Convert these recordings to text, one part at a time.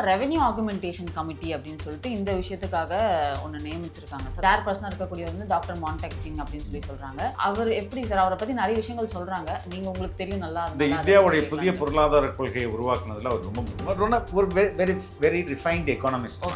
Revenue augmentation committee அப்படின்னு சொல்லிட்டு இந்த விஷயத்துக்காக ஒன்று நியமிச்சிருக்காங்க சார். சேர் பர்சனாக இருக்கக்கூடிய வந்து டாக்டர் மான்டெக் சிங் அப்படின்னு சொல்லி சொல்றாங்க. அவர் எப்படி சார், அவரை பத்தி நிறைய விஷயங்கள் சொல்றாங்க, நீங்க உங்களுக்கு தெரியும் நல்லா. இந்த இந்தியாவுடைய புதிய பொருளாதார கொள்கையை உருவாக்குனதுல அவர் ரொம்ப ஒரு very very refined economist.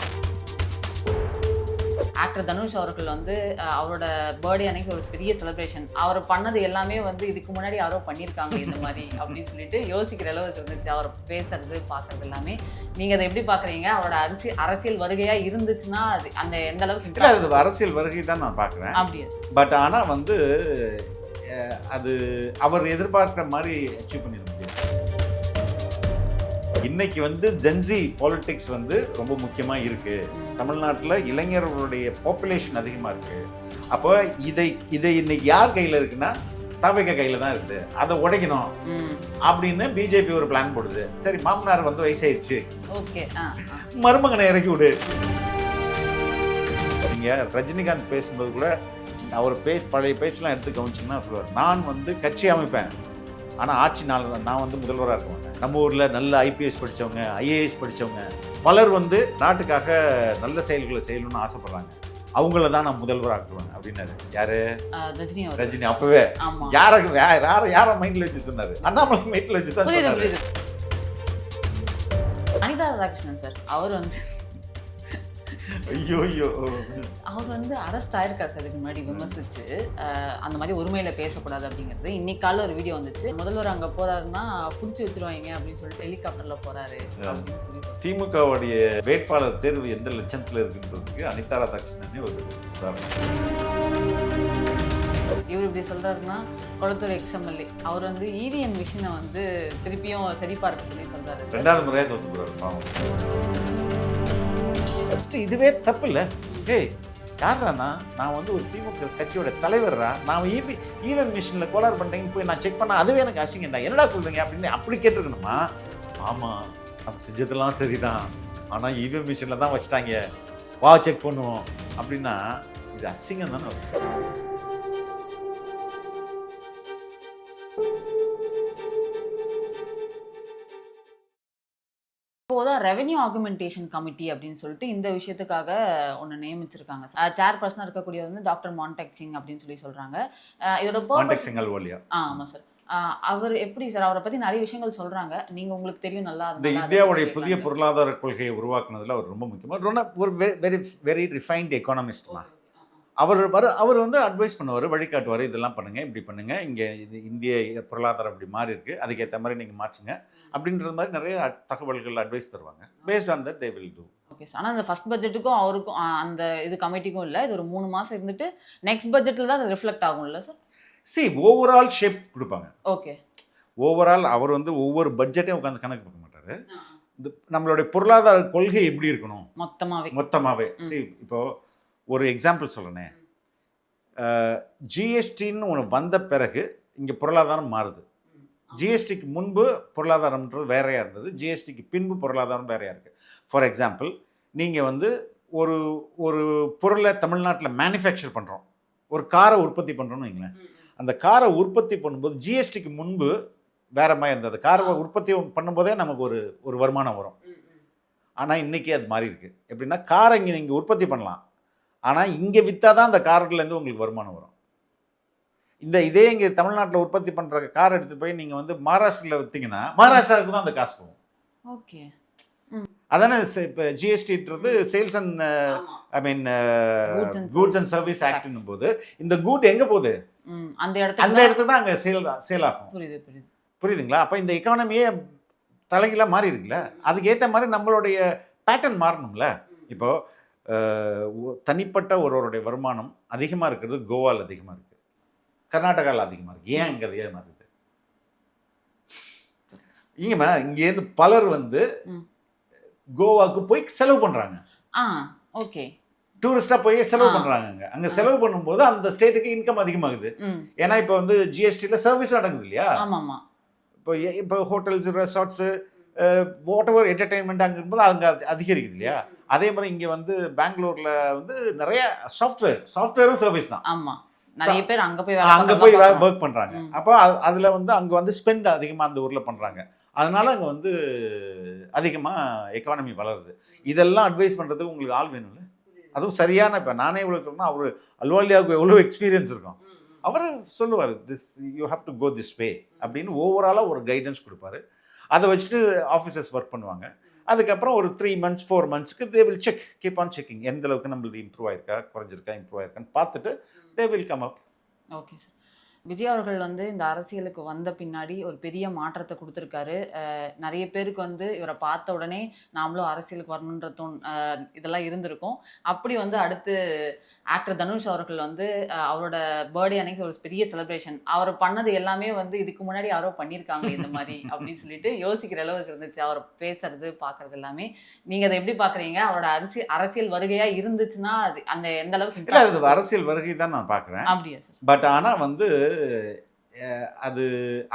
Actor Dhanush அவர்கள் வந்து அவரோட பர்த்டே அன்னைக்கு ஒரு பெரிய செலிப்ரேஷன், அவர் பண்ணது எல்லாமே வந்து இதுக்கு முன்னாடி யாரோ பண்ணியிருக்காங்க இந்த மாதிரி அப்படின்னு சொல்லிட்டு யோசிக்கிற அளவுக்கு இருந்துச்சு. அவர் பேசுறது பார்க்கறது எல்லாமே. நீங்க அதை எப்படி பாக்குறீங்க? அவரோட அரசியல் வருகையா இருந்துச்சுன்னா அது அந்த எந்த அளவுக்கு? அது அரசியல் வருகை தான் நான் பார்க்குறேன். அப்படியா சார்? பட் ஆனால் வந்து அது அவர் எதிர்பார்க்குற மாதிரி அச்சீவ் பண்ணிட முடியாது. இன்னைக்கு வந்து ஜென்சி பாலிடிக்ஸ் வந்து ரொம்ப முக்கியமாக இருக்கு. தமிழ்நாட்டில் இளைஞர்களுடைய பாப்புலேஷன் அதிகமாக இருக்கு. அப்போ இதை இன்னைக்கு யார் கையில் இருக்குன்னா தவிக கையில் தான் இருக்குது. அதை உடைக்கணும் அப்படின்னு பிஜேபி ஒரு பிளான் போடுது. சரி, மாமனார் வந்து வயசாயிடுச்சு, ஓகே, மருமகனை இறக்கி விடு. நீங்கள் ரஜினிகாந்த் பேசும்போது கூட அவர் பழைய பேச்செல்லாம் எடுத்து கவனிச்சிங்கன்னா சொல்லுவார், நான் வந்து கட்சி அமைப்பேன், ஆனால் ஆட்சி நான் வந்து முதல்வராக இருக்க மாட்டேன். நம்ம ஊரில் நல்ல ஐபிஎஸ் படித்தவங்க, ஐஏஎஸ் படித்தவங்க பலர் வந்து நாட்டுக்காக நல்ல செயல்களை செய்யணும்னு ஆசைப்படுறாங்க. அவங்கள தான் நான் முதல்வராக்குவேன் அப்படின்னாரு. யாரு? ரஜினி. அப்பவே யாரை மைண்ட்ல வச்சு சொன்னாரு? அண்ணாமலை மைண்ட்ல வச்சு தான் சொன்னாரு. அனிதா ராதாகிருஷ்ணன் சார், அவர் வந்து அவர் வந்து அரெஸ்ட் ஆயிருக்காரு சார். இதுக்கு முன்னாடி விமர்சிச்சு அந்த மாதிரி உரிமையில பேசக்கூடாது அப்படிங்கிறது. இன்னைக்கு காலையில் ஒரு வீடியோ வந்துச்சு. முதல்வர் அங்க போறாருன்னா புடிச்சு வச்சிருவாங்க அப்படின்னு சொல்லிட்டு ஹெலிகாப்டர்ல போறாரு அப்படின்னு சொல்லி. திமுகவுடைய வேட்பாளர் தேர்வு எந்த லட்சத்துல இருக்குன்றதுக்கு அனிதா ராதாகிருஷ்ணனே ஒரு உதாரணம். இவர் இப்படி சொல்றாருன்னா, குளத்தூர் எக்ஸ்எம்எல்ஏ அவர் வந்து இவிஎம் மிஷினை வந்து திருப்பியும் சரி பார்க்க சொல்லி சொல்றாரு. 2வது முறையாக தோத்து போறாரு பாவம். இதுவே தப்பு இல்லை. ஏய், யாரானா நான் வந்து ஒரு திமுக கட்சியோட தலைவர்ரா, நான் ஈவென்ட் மிஷினில் கோளாறு பண்ணிட்டேன்னு போய் நான் செக் பண்ணால் அதுவே எனக்கு அசிங்கண்டா, என்னடா சொல்கிறீங்க அப்படின்னு அப்படி கேட்டிருக்கணுமா? ஆமாம், நம்ம செஞ்சதெல்லாம் சரிதான், ஆனால் ஈவென்ட் மிஷினில் தான் வச்சுட்டாங்க, வா செக் பண்ணுவோம் அப்படின்னா இது அசிங்கம் தானே. இப்போதான் ரெவென்யூ ஆகுமெண்டேஷன் கமிட்டி அப்படின்னு சொல்லிட்டு இந்த விஷயத்துக்காக ஒன்று நியமிச்சிருக்காங்க. சேர் பர்சனாக இருக்கக்கூடிய வந்து டாக்டர் மான்டெக் சிங் அப்படின்னு சொல்லி சொல்றாங்க. இதோட பர்பஸ். ஆமாம் சார். அவர் எப்படி சார், அவரை பத்தி நிறைய விஷயங்கள் சொல்றாங்க, நீங்க உங்களுக்கு தெரியும் நல்லா. இந்த இந்தியாவுடைய புதிய பொருளாதார கொள்கையை உருவாக்குனதுல அவர் ரொம்ப முக்கியமாக ஒரு வெரி வெரி ரிஃபைன்ட் எக்கானமிஸ்ட் தான். அவர் வந்து அட்வைஸ் பண்ணுவார், வழிகாட்டுவார், இதெல்லாம் பண்ணுங்கள், இப்படி பண்ணுங்கள், இங்கே இது இந்திய பொருளாதாரம் இப்படி மாறி இருக்குது, அதுக்கேற்ற மாதிரி நீங்கள் மாற்றுங்க அப்படின்றது மாதிரி நிறைய தகவல்கள் அட்வைஸ் தருவாங்க. Based on that they will do. Okay sir. ஆனால் அந்த ஃபர்ஸ்ட் பட்ஜெட்டுக்கும் அவருக்கும் அந்த இது கமிட்டிக்கும் இல்லை, இது ஒரு 3 மாதம் இருந்துட்டு நெக்ஸ்ட் பட்ஜெட்டில் தான் அது ரிஃப்ளெக்ட் ஆகும் இல்லை சார்? ஓவரால் ஷேப் கொடுப்பாங்க. ஓகே. ஓவரால் அவர் வந்து ஒவ்வொரு பட்ஜெட்டையும் உட்காந்து கணக்கு பார்க்க மாட்டார். நம்மளுடைய பொருளாதார கொள்கை எப்படி இருக்கணும் மொத்தமாகவே. இப்போ ஒரு எக்ஸாம்பிள் சொல்கிறேனே, ஜிஎஸ்டின்னு ஒன்று வந்த பிறகு இங்கே பொருளாதாரம் மாறுது. ஜிஎஸ்டிக்கு முன்பு பொருளாதாரம்ன்றது வேறையாக இருந்தது, ஜிஎஸ்டிக்கு பின்பு பொருளாதாரம் வேறையாக இருக்குது. ஃபார் எக்ஸாம்பிள், நீங்கள் வந்து ஒரு ஒரு பொருளை தமிழ்நாட்டில் மேனுஃபேக்சர் பண்ணுறோம், ஒரு காரை உற்பத்தி பண்ணுறோன்னு வைங்களேன். அந்த காரை உற்பத்தி பண்ணும்போது ஜிஎஸ்டிக்கு முன்பு வேறு மாதிரி இருந்தது. காரை உற்பத்தி பண்ணும்போதே நமக்கு ஒரு வருமானம் வரும். ஆனால் இன்றைக்கி அது மாறி இருக்குது. எப்படின்னா, காரை இங்கே நீங்கள் உற்பத்தி பண்ணலாம், ஆனால் இங்கே விற்றா தான் அந்த கார்லேருந்து உங்களுக்கு வருமானம் வரும். இதே இங்கே தமிழ்நாட்டில் உற்பத்தி பண்ணுற கார் எடுத்துகிட்டு போய் நீங்கள் வந்து மகாராஷ்டிரில் விற்றீங்கன்னா மகாராஷ்டிராவுக்கு தான் அந்த காசு போகும். ஓகே. அதானே இப்போ ஜிஎஸ்டின்றது sales and goods and service ஆக்ட்னும் போது இந்த கூட் எங்கே போகுது? அந்த இடத்துல தான் அங்கே சேல் ஆகும். புரியுதுங்களா? அப்போ இந்த எக்கானமியே தலைகீழாக மாறி இருக்குல்ல, அதுக்கேற்ற மாதிரி நம்மளுடைய பேட்டர்ன் மாறணும்ல. இப்போது தனிப்பட்ட ஒருவருடைய வருமானம் அதிகமாக இருக்கிறது கோவாவில் அதிகமாக இருக்குது, கர்நாடகாவில் அதிகமாக இருக்குது. ஏன் அங்கே அதே மாதிரி இருக்குது? இங்கேருந்து பலர் வந்து கோவாவுக்கு போய் செலவு பண்ணுறாங்க. ஓகே. டூரிஸ்டாக போய் செலவு பண்ணுறாங்க. அங்கே செலவு பண்ணும்போது அந்த ஸ்டேட்டுக்கு இன்கம் அதிகமாகுது. ஏன்னா இப்போ வந்து ஜிஎஸ்டியில் சர்வீஸ் நடக்குது இல்லையா? இப்போ hotels, resorts, what ever entertainment அங்கே இருக்கும்போது அங்கே அதிகரிக்குது இல்லையா? அதே மாதிரி இங்கே வந்து பெங்களூரில் வந்து நிறைய சாஃப்ட்வேரும் சர்வீஸ் தான். ஆமாம், நிறைய பேர் அங்கே போய் ஒர்க் பண்ணுறாங்க. அப்போ அதில் வந்து அங்கே வந்து ஸ்பெண்ட் அதிகமாக அந்த ஊரில் பண்ணுறாங்க. அதனால அங்கே வந்து அதிகமாக எக்கானமி வளருது. இதெல்லாம் அட்வைஸ் பண்ணுறதுக்கு உங்களுக்கு ஆள் வேணும்ல. அதுவும் சரியான இப்போ நானே இவ்வளோ சொன்னால் அவர் அல்வாலியாவுக்கு எவ்வளோ எக்ஸ்பீரியன்ஸ் இருக்கும். அவர் சொல்லுவார் this you have to go this way அப்படின்னு ஓவராலாக ஒரு கைடன்ஸ் கொடுப்பாரு. அதை வச்சுட்டு ஆஃபீஸர்ஸ் ஒர்க் பண்ணுவாங்க. அதுக்கப்புறம் ஒரு 3 months 4 monthsக்கு they will check, keep on checking எந்த அளவுக்கு நம்மளுக்கு இம்ப்ரூவ் ஆயிருக்கா, குறைஞ்சிருக்கா, இம்ப்ரூவ் ஆயிருக்கான்னு பார்த்துட்டு they will come up. Okay sir. Vijay அவர்கள் வந்து இந்த அரசியலுக்கு வந்த பின்னாடி ஒரு பெரிய மாற்றத்தை கொடுத்துருக்காரு. நிறைய பேருக்கு வந்து இவரை பார்த்த உடனே நாமளும் அரசியலுக்கு வரணுன்ற இதெல்லாம் இருந்திருக்கும். அப்படி வந்து அடுத்து ஆக்டர் தனுஷ் அவர்கள் வந்து அவரோட பர்த்டே அன்னைக்கு ஒரு பெரிய செலிப்ரேஷன், அவர் பண்ணது எல்லாமே வந்து இதுக்கு முன்னாடி யாரோ பண்ணியிருக்காங்க இந்த மாதிரி அப்படின்னு சொல்லிட்டு யோசிக்கிற அளவுக்கு இருந்துச்சு. அவர் பேசுறது பார்க்கறது எல்லாமே. நீங்கள் அதை எப்படி பார்க்குறீங்க? அவரோட அரசியல் வருகையாக இருந்துச்சுன்னா அது அந்த எந்த அளவுக்கு இல்லை, அது அரசியல் வருகை தான் நான் பார்க்குறேன். அப்படியா சார்? பட் ஆனால் வந்து அது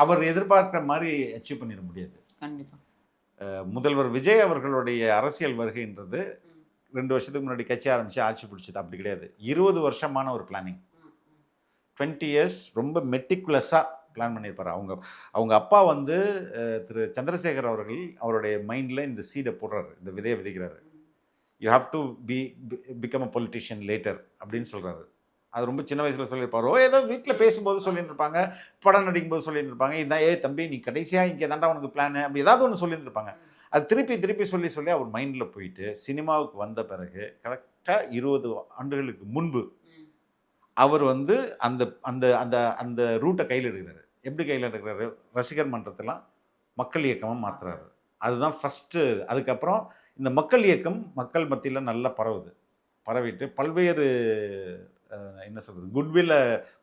அவர் எதிர்பார்க்குற மாதிரி அச்சீவ் பண்ணிட முடியாது. கண்டிப்பாக. முதல்வர் விஜய் அவர்களுடைய அரசியல் வருகைன்றது 2 வருஷத்துக்கு முன்னாடி கட்சி ஆரம்பித்து ஆட்சி பிடிச்சது அப்படி கிடையாது. 20 வருஷமான ஒரு பிளானிங். 20 years ரொம்ப மெட்டிகுலஸாக பிளான் பண்ணியிருப்பார். அவங்க அப்பா வந்து திரு சந்திரசேகர் அவர்கள் அவருடைய மைண்டில் இந்த சீடை போடுறாரு, இந்த விதையை விதைக்கிறாரு. You have to become a politician later அப்படின்னு சொல்கிறாரு. அது ரொம்ப சின்ன வயசில் சொல்லியிருப்பாரோ, ஏதோ வீட்டில் பேசும்போது சொல்லியிருந்திருப்பாங்க, படம் நடிக்கும்போது சொல்லியிருந்திருப்பாங்க, இதான் தம்பி நீ கடைசியாக இங்கே தாண்டா உனக்கு பிளான் அப்படி ஏதாவது ஒன்று சொல்லியிருந்திருப்பாங்க. அது திருப்பி சொல்லி அவர் மைண்டில் போயிட்டு சினிமாவுக்கு வந்த பிறகு கரெக்டாக 20 ஆண்டுகளுக்கு முன்பு அவர் வந்து அந்த அந்த அந்த அந்த ரூட்டை கையில் எடுக்கிறாரு. எப்படி கையில் எடுக்கிறாரு? ரசிகர் மன்றத்தெல்லாம் மக்கள் இயக்கமாக மாற்றுறாரு. அதுதான் ஃபஸ்ட்டு. அதுக்கப்புறம் இந்த மக்கள் இயக்கம் மக்கள் மத்தியில் நல்லா பரவிட்டு பல்வேறு என்ன சொல்கிறது, குட்வில்லை,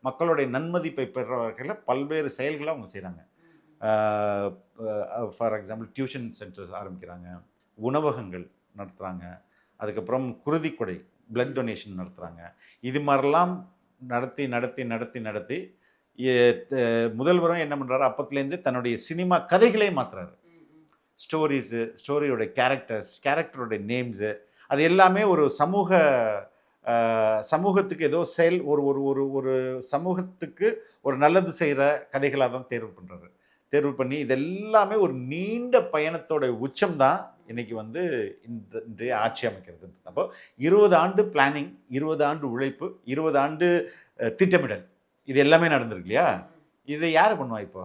மக்களுடைய நன்மதிப்பை பெற வகையில் பல்வேறு செயல்களை அவங்க செய்கிறாங்க. ஃபார் எக்ஸாம்பிள் டியூஷன் சென்டர்ஸ் ஆரம்பிக்கிறாங்க, உணவகங்கள் நடத்துகிறாங்க, அதுக்கப்புறம் குருதிக்கொடை பிளட் டொனேஷன் நடத்துகிறாங்க. இது மாதிரிலாம் நடத்தி முதல்வரும் என்ன பண்ணுறாரு, அப்பத்துலேருந்து தன்னுடைய சினிமா கதைகளே மாற்றுறாரு. ஸ்டோரியோட கேரக்டரோட நேம்ஸு அது எல்லாமே ஒரு சமூகத்துக்கு ஏதோ செயல் ஒரு ஒரு ஒரு ஒரு சமூகத்துக்கு ஒரு நல்லது செய்கிற கதைகளாக தான் தேர்வு பண்ணி இதெல்லாமே ஒரு நீண்ட பயணத்தோட உச்சம் தான் இன்னைக்கு வந்து இன்றைய ஆட்சி அமைக்கிறது. அப்போ 20 ஆண்டு பிளானிங், 20 ஆண்டு உழைப்பு, 20 ஆண்டு திட்டமிடல், இது எல்லாமே நடந்திருக்கு இல்லையா? இதை யார் பண்ணுவா இப்போ?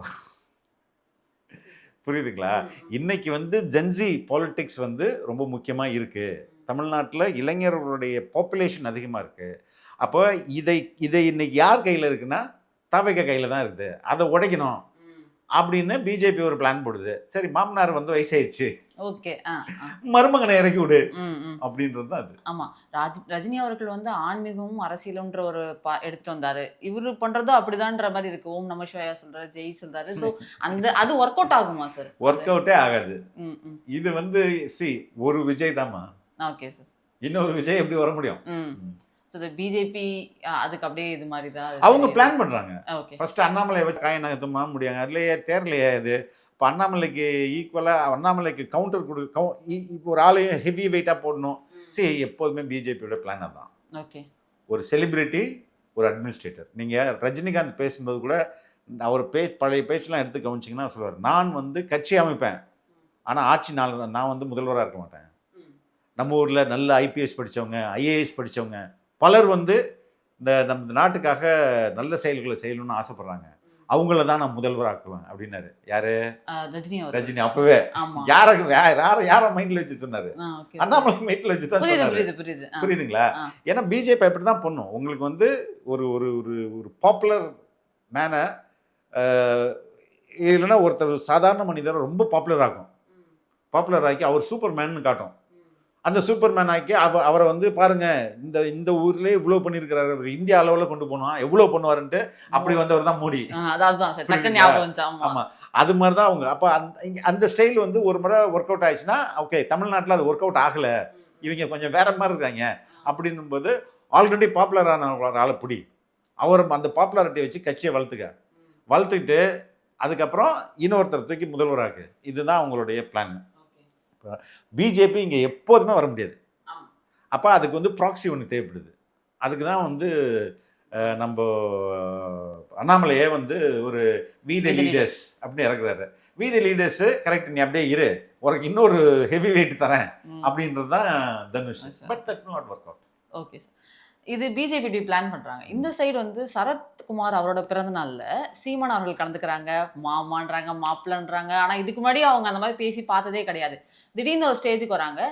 புரியுதுங்களா? இன்னைக்கு வந்து ஜென்சி பாலிடிக்ஸ் வந்து ரொம்ப முக்கியமாக இருக்குது. தமிழ்நாட்டில் இளைஞர்களுடைய பாப்புலேஷன் அதிகமாக இருக்குது. அப்போ இதை இன்னைக்கு யார் கையில் இருக்குன்னா தவிக கையில் தான் இருக்குது. அதை உடைக்கணும் அப்படின்னு பிஜேபி ஒரு பிளான் போடுது. சரி, மாமனார் வந்து வயசாயிடுச்சு, ஓகே, மருமகனை இறக்கி விடு அப்படின்றது தான் அது. ஆமாம். ரஜினி அவர்கள் வந்து ஆன்மீகமும் அரசியலுன்ற ஒரு எடுத்துட்டு வந்தாரு. இவரு பண்றதும் அப்படிதான்ற மாதிரி இருக்கு. ஓம் நம சிவாயா சொல்றாரு, ஜெய் சொல்றாரு. ஸோ அது ஒர்க் அவுட் ஆகுமா சார்? ஒர்க் அவுட்டே ஆகாது. இது வந்து ஒரு விஜய் தாமா. Okay sir. இன்னொரு விஜய் எப்படி வர முடியும்? ஸோ பிஜேபி அதுக்கு அப்படியே இது மாதிரி தான் அவங்க பிளான் பண்ணுறாங்க. ஓகே, ஃபர்ஸ்ட் அண்ணாமலை வச்சு காய நகர்த்த முடியாங்க, அதுலேயே தேரலையே இது. இப்போ அண்ணாமலைக்கு ஈக்குவலாக அண்ணாமலைக்கு கவுண்டர் இப்போ ஒரு ஆளையும் ஹெவி வெயிட்டாக போடணும். எப்போதுமே பிஜேபியோட பிளானாக தான். ஓகே, ஒரு செலிபிரிட்டி, ஒரு அட்மினிஸ்ட்ரேட்டர். நீங்கள் ரஜினிகாந்த் பேசும்போது கூட அவர் பழைய பேச்செலாம் எடுத்து கவனிச்சிங்கன்னா சொல்லுவார், நான் வந்து கட்சி அமைப்பேன், ஆனால் ஆட்சி நான் வந்து முதல்வராக இருக்க மாட்டேன். நம்ம ஊரில் நல்ல ஐபிஎஸ் படித்தவங்க, ஐஏஎஸ் படித்தவங்க பலர் வந்து நம்ம நாட்டுக்காக நல்ல செயல்களை செய்யணும்னு ஆசைப்படுறாங்க. அவங்கள தான் நான் முதல்வராக்குவேன் அப்படின்னாரு. யாரு? ரஜினி. அப்பவே யார மைண்ட்ல வச்சு சொன்னாரு? அண்ணாமலை மைண்ட்ல வச்சு தான் சொன்னாரு. புரியுதுங்களா? ஏன்னா பிஜேபி அப்படி தான் பண்ணும். உங்களுக்கு வந்து ஒரு ஒரு ஒரு பாப்புலர் மேனை இல்லைன்னா ஒருத்தர் சாதாரண மனிதரை ரொம்ப பாப்புலர் ஆக்கி அவர் சூப்பர் மேன்னு காட்டும். அந்த சூப்பர்மேன் ஆக்கி அவரை வந்து பாருங்க, இந்த ஊர்லேயே இவ்வளோ பண்ணியிருக்கிறாரு, இந்தியா அளவில் கொண்டு போனோம், எவ்வளோ பண்ணுவாருன்ட்டு அப்படி வந்தவர் தான் மோடி. ஆமாம், அது மாதிரி தான் அவங்க. அப்போ அந்த ஸ்டைல் வந்து ஒரு முறை ஒர்க் அவுட் ஆயிடுச்சுன்னா ஓகே, தமிழ்நாட்டில் அது ஒர்க் அவுட் ஆகலை, இவங்க கொஞ்சம் வேற மாதிரி இருக்காங்க அப்படின்னும் போது ஆல்ரெடி பாப்புலரான ஆளை பிடி, அவர் அந்த பாப்புலாரிட்டியை வச்சு கட்சியை வளர்த்துக்கிட்டு அதுக்கப்புறம் இன்னொருத்தர் தூக்கி முதல்வராக்கு. இதுதான் அவங்களுடைய பிளான். பிஜேபி இங்கே எப்போதுமே வர முடியாது. அப்போ அதுக்கு வந்து ப்ராக்ஸி ஒன்று தேவைப்படுது. அதுக்கு தான் வந்து நம்ம அண்ணாமலையே வந்து ஒரு வி த லீடர்ஸ் அப்படின்னு இறக்குறாரு. வி தி லீடர்ஸ் கரெக்ட், நீ அப்படியே இரு, உனக்கு இன்னொரு ஹெவி வெயிட் தரேன் அப்படின்றது தான் Dhanush. But that not work out. Okay sir. இது பிஜேபி இப்படி பிளான் பண்றாங்க. இந்த சைடு வந்து சரத்குமார் அவரோட பிறந்த நாள்ல சீமான் அவர்கள் கலந்துக்கிறாங்க, மாமான்றாங்க, மாப்பிள்ளன்றாங்க. ஆனா இதுக்கு முன்னாடி அவங்க அந்த மாதிரி பேசி பார்த்ததே கிடையாது. திடீர்னு ஒரு ஸ்டேஜுக்கு வராங்க,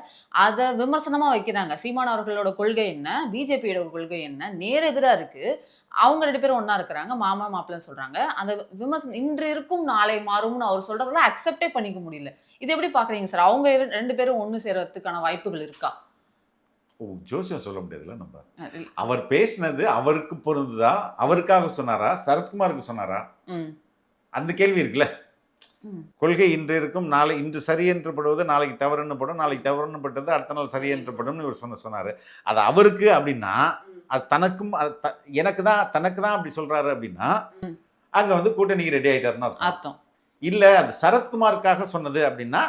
அதை விமர்சனமா வைக்கிறாங்க. சீமான் அவர்களோட கொள்கை என்ன, பிஜேபியோட கொள்கை என்ன, நேர் எதிரா இருக்கு. அவங்க 2 பேரும் ஒண்ணா இருக்கிறாங்க, மாமா மாப்பிள்ளன்னு சொல்றாங்க. அந்த விமர்சனம் இன்று இருக்கும் நாளை மாறும்னு அவர் சொல்றதுல அக்செப்டே பண்ணிக்க முடியல. இது எப்படி பாக்குறீங்க சார்? அவங்க 2 பேரும் ஒண்ணு சேர்றதுக்கான வாய்ப்புகள் இருக்கா? ஜோசியம் சொல்ல முடியாதுல்ல நம்ம. அவர் பேசினது அவருக்கு பொருந்துதா, அவருக்காக சொன்னாரா, சரத்குமாருக்கு சொன்னாரா, அந்த கேள்வி இருக்குல்ல. கொள்கை இன்று இருக்கும், நாளை இன்று சரி என்றுப்படுவது நாளைக்கு தவறுன்னு படும், நாளைக்கு தவறுன்னு பட்டது அடுத்த நாள் சரி என்றுப்படும் இவர் சொன்னாரு. அது அவருக்கு அப்படின்னா, அது தனக்கும் எனக்கு தான் தனக்கு தான் அப்படி சொல்றாரு அப்படின்னா, அங்க வந்து கூட்டணிக்கு ரெடி ஆயிட்டாருன்னு அர்த்தம். இல்ல அது சரத்குமாருக்காக சொன்னது அப்படின்னா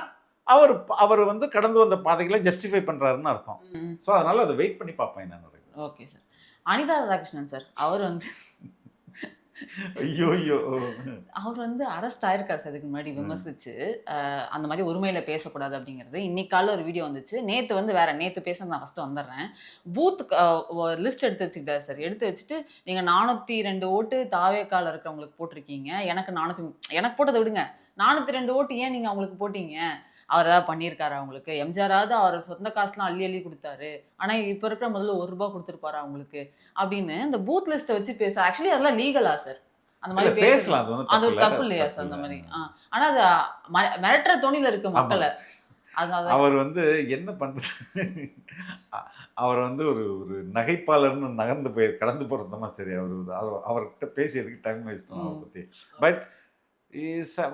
அவர் வந்து கடந்து வந்த பாதைகளை ஜஸ்டிஃபை பண்றாருன்னு அர்த்தம். ஸோ அதனால அதை வெயிட் பண்ணி பார்ப்பேன் என்ன நடக்குது. Okay sir. Anita Radhakrishnan sir, அவர் வந்து அவர் வந்து அரெஸ்ட் ஆயிருக்காரு சார். இதுக்கு முன்னாடி விமர்சிச்சு அந்த மாதிரி உரிமையில பேசக்கூடாது அப்படிங்கிறது. இன்னைக்கு காலையில் ஒரு வீடியோ வந்துச்சு. நேற்று வந்து வேற, நேற்று பேச நான் ஃபர்ஸ்ட் வந்துடுறேன். பூத் லிஸ்ட் எடுத்து வச்சுக்கிட்டாரு சார். எடுத்து வச்சுட்டு நீங்கள் 402 ஓட்டு தாவேக்கால இருக்கிறவங்களுக்கு போட்டிருக்கீங்க, எனக்கு போட்டதை விடுங்க, 402 ஓட்டு ஏன் நீங்கள் அவங்களுக்கு போட்டீங்க, அவர் ஏதாவது பண்ணியிருக்காரு அவங்களுக்கு, எம்ஜிஆராவது அவர் சொந்த காசுலாம் அள்ளி அள்ளி கொடுத்தாரு, ஆனால் இப்போ இருக்கிற முதல்ல ₹1 கொடுத்துருப்பாரு அவங்களுக்கு அப்படின்னு இந்த பூத் லிஸ்ட்டை வச்சு பேச. ஆக்சுவலி அதெல்லாம் லீகலா சார்? அந்த மாதிரி பேசலாம், அது ஒரு தப்பு இல்லையா சார் அந்த மாதிரி? ஆனா அது மிரட்டுற தோணில இருக்கு மக்களை. அவர் வந்து என்ன பண்றது, அவர் வந்து ஒரு நகைப்பாளர்னு நகர்ந்து போய் கடந்து போறதுமா சரி. அவர்கிட்ட பேசியதுக்கு டைம் வேஸ்ட் பண்ண அவரை பத்தி. பட்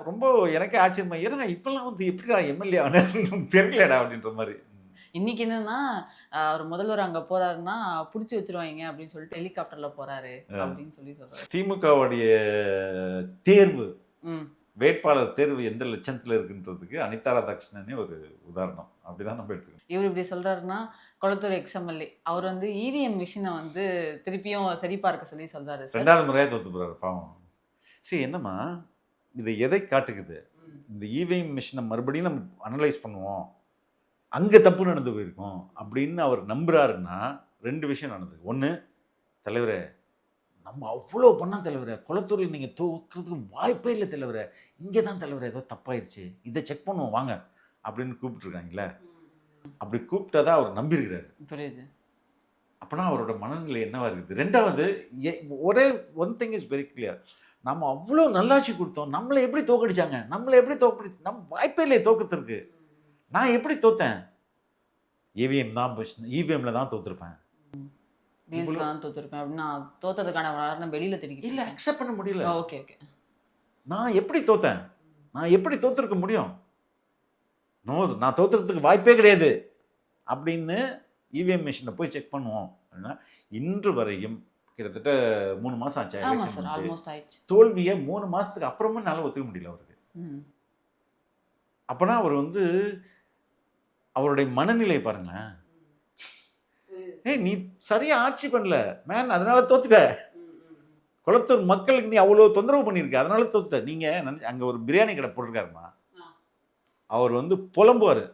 ரொம்ப எனக்கே ஆச்சரியமா, ஏன்னா இப்பெல்லாம் வந்து எப்படிடா எம்எல்ஏ ஆனதுன்னு தெரியலடா அப்படின்ற மாதிரி. இன்னைக்கு என்னன்னா, அவர் முதல்வர் அங்க போறாருன்னா புடிச்சு வச்சிருவாங்க அப்படின்னு சொல்லிட்டு ஹெலிகாப்டர்ல போறாரு அப்படின்னு சொல்லி சொல்றாரு. திமுகவுடைய தேர்வு, வேட்பாளர் தேர்வு எந்த லட்சணத்துல இருக்குன்றதுக்கு அனிதா ராதாகிருஷ்ணனே ஒரு உதாரணம். அப்படிதான் நம்ம எடுத்துக்கணும். இவர் இப்படி சொல்றாருன்னா, கொளத்தூர் எக்ஸ்எம்எல்ஏ அவர் வந்து இவிஎம் மிஷினை வந்து திருப்பியும் சரி பார்க்க சொல்லி சொல்றாரு. 2வது முறையா தோத்து போறாரு பாவம். சரி, என்னம்மா இது எதை காட்டுக்குது? இந்த இவிஎம் மிஷினை மறுபடியும் நம்ம அனலைஸ் பண்ணுவோம், அங்கே தப்பு நடந்து போயிருக்கோம் அப்படின்னு அவர் நம்புறாருன்னா 2 விஷயம் நடந்தது. ஒன்று, தலைவரே நம்ம அவ்வளோ பண்ணோம் தலைவரே, குளத்தூரில் நீங்கள் தோக்கிறதுக்கு வாய்ப்பே இல்லை தலைவரே, இங்கே தான் தலைவரே ஏதோ தப்பாயிருச்சு, இதை செக் பண்ணுவோம் வாங்க அப்படின்னு கூப்பிட்டுருக்காங்களே. அப்படி கூப்பிட்டாதான் அவர் நம்பியிருக்கிறாரு. புரியுது. அப்படின்னா அவரோட மனநிலை என்னவா இருக்குது? 2வது, ஒரே one thing is very clear, நம்ம அவ்வளோ நல்லாட்சி கொடுத்தோம், நம்மளை எப்படி தோக்கடிச்சாங்க, நம்ம வாய்ப்பே இல்லை தோக்கத்திற்கு. நான் எப்படி தோத்தேன்? இவிஎம்ல தான் தோத்துருப்பேன், அப்படின்னா தோத்ததுக்கான காரணம் வெளியில தெரியும் இல்லை, அக்செப்ட் பண்ண முடியல. ஓகே ஓகே, நான் எப்படி தோத்தேன், நான் எப்படி தோத்துருக்க முடியும், நான் தோத்துறதுக்கு வாய்ப்பே கிடையாது அப்படின்னு இவிஎம் மிஷினை போய் செக் பண்ணுவோம் அப்படின்னா, இன்று வரையும் கிட்டத்தட்ட 3 மாசம் ஆச்சு. தோல்வியை 3 மாசத்துக்கு அப்புறமும் என்னால ஒத்துக்க முடியல அவருக்கு. அப்பனா அவர் வந்து அவருடைய மனநிலை பாருங்களேன். நீ சரியா ஆட்சி பண்ணல மேன், அதனால தோத்துட்ட. குளத்தூர் மக்களுக்கு நீ அவ்வளோ தொந்தரவு பண்ணியிருக்க, அதனால தோத்துட்ட. நீங்க அங்க ஒரு பிரியாணி கடை போட்டிருக்காருமா, அவர் வந்து புலம்புவாரு.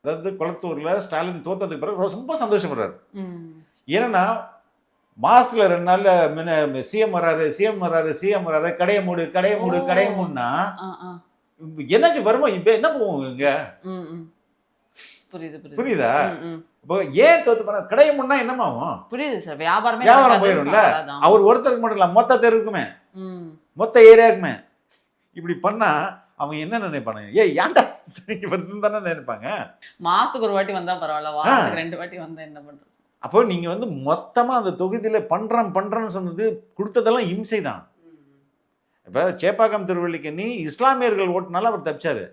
அதாவது குளத்தூர்ல ஸ்டாலின் தோத்ததுக்கு பிறகு ரொம்ப சந்தோஷப்படுறாரு. ஏன்னா மாசத்துல 2 நாள்ல சிஎம் வராரு, கடையை மூடுனா என்னாச்சு வருமா? இப்ப என்ன போவோம் இங்க? புரியுதா? ஏன் தோத்து பண்ண கடையை மூடனா என்னமாவும்? புரியுது சார், வியாபாரம் போயிரும்ல. அவர் ஒருத்தருக்கு மட்டும் இல்ல, மொத்த தெருக்குமே, மொத்த ஏரியாவுக்குமே இப்படி பண்ணா அவங்க என்ன நினைப்பாங்க? ஏன்டா தானே நினைப்பாங்க. மாசத்துக்கு ஒரு வாட்டி வந்தா பரவாயில்ல, வாரத்துக்கு 2 வாட்டி வந்தா என்ன பண்றது? அப்போ நீங்க வந்து மொத்தமா அந்த தொகுதியில பண்றேன்னு சொன்னது கொடுத்ததெல்லாம் இம்சை தான். இப்ப சேப்பாக்கம் திருவள்ளிக்கண்ணி இஸ்லாமியர்கள் ஓட்டுனால அவர் தப்பிச்சாரு,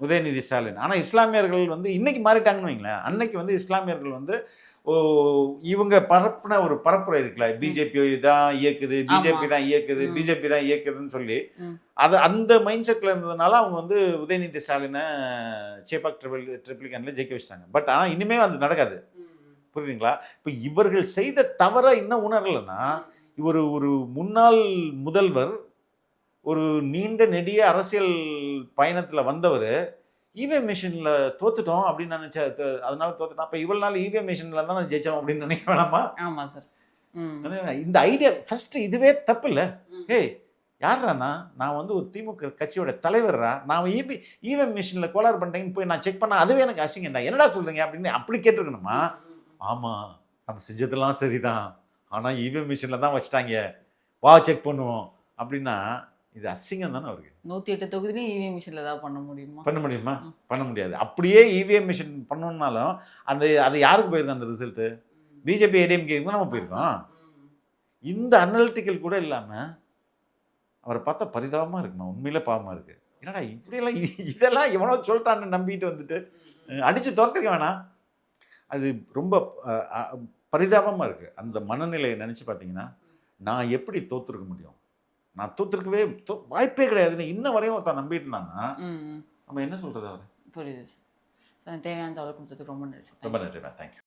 உதயநிதி ஸ்டாலின். ஆனா இஸ்லாமியர்கள் வந்து இன்னைக்கு மாறிட்டாங்கன்னு வைங்களேன். அன்னைக்கு வந்து இஸ்லாமியர்கள் வந்து இவங்க பரப்புன ஒரு பரப்புரை இருக்குல்ல, பிஜேபி தான் இயக்குது, பிஜேபி தான் இயக்குதுன்னு சொல்லி அது அந்த மைண்ட் செட்ல இருந்ததுனால அவங்க வந்து உதயநிதி ஸ்டாலினை சேப்பாக் ட்ரிப்ளிகன்ல ஜெயிக்க வச்சிட்டாங்க. பட் ஆனா இனிமே அது நடக்காது. புரியுதுங்களா? இப்போ இவர்கள் செய்த தவறை இன்னும் உணரலைன்னா, இவர் ஒரு முன்னாள் முதல்வர், ஒரு நீண்ட நெடிய அரசியல் பயணத்தில் வந்தவர் இவிஎம் மிஷினில் தோத்துட்டோம் அப்படின்னு நினச்சா அதனால தோத்துட்டோம். அப்போ இவ்வளோ நாள் இவிஎம் மிஷினில் தான் ஜெயிச்சோம் அப்படின்னு நினைக்க வேணாமா? ஆமாம் சார். இந்த ஐடியா ஃபஸ்ட்டு இதுவே தப்பு இல்லை. ஏய் யார்றாண்ணா, நான் வந்து ஒரு திமுக கட்சியோட தலைவர்ரா, நான் இவிஎம் மிஷினில் கோளாறு பண்ணிட்டேங்கன்னு போய் நான் செக் பண்ணால் அதுவே எனக்கு அசிங்கம்டா, என்னடா சொல்கிறீங்க அப்படின்னு அப்படி கேட்டிருக்கணுமா? ஆமாம் நம்ம செஞ்சதெல்லாம் சரிதான், ஆனால் இவிஎம் மிஷினில் தான் வச்சுட்டாங்க, வா செக் பண்ணுவோம் அப்படின்னா இது அசிங்கம் தானே அவருக்கு. 108 தொகுதியிலையும் இவிஎம் மிஷினில் ஏதாவது பண்ண முடியுமா? பண்ண முடியாது. அப்படியே இவிஎம் மிஷின் பண்ணணும்னாலும் அது யாருக்கு போயிருக்கோம் அந்த ரிசல்ட்டு? பிஜேபி ஏடிஎம்கேக்கு தான் நம்ம போயிருக்கோம். இந்த அனலிட்டிக்கல் கூட இல்லாமல் அவரை பார்த்தா பரிதாபமாக இருக்குமா, உண்மையிலே பாவமாக இருக்குது. என்னடா இப்படியெல்லாம் இதெல்லாம் எவனோ சொல்லிட்டான்னு நம்பிட்டு வந்துட்டு அடித்து துரத்துக்க வேணாம். அது ரொம்ப பரிதாபமாக இருக்குது. அந்த மனநிலையை நினச்சி பார்த்தீங்கன்னா நான் எப்படி தோற்றுருக்க முடியும்? நான் தோற்றுருக்கவே வாய்ப்பே கிடையாதுன்னு இன்ன வரையும் ஒருத்தன் நம்பிட்டு இருந்தாங்கன்னா நம்ம என்ன சொல்கிறது? அவர் புரியுது சார். தேவையான தகவல் கொடுத்ததுக்கு ரொம்ப நன்றி. ரொம்ப நன்றி. தேங்க்யூ.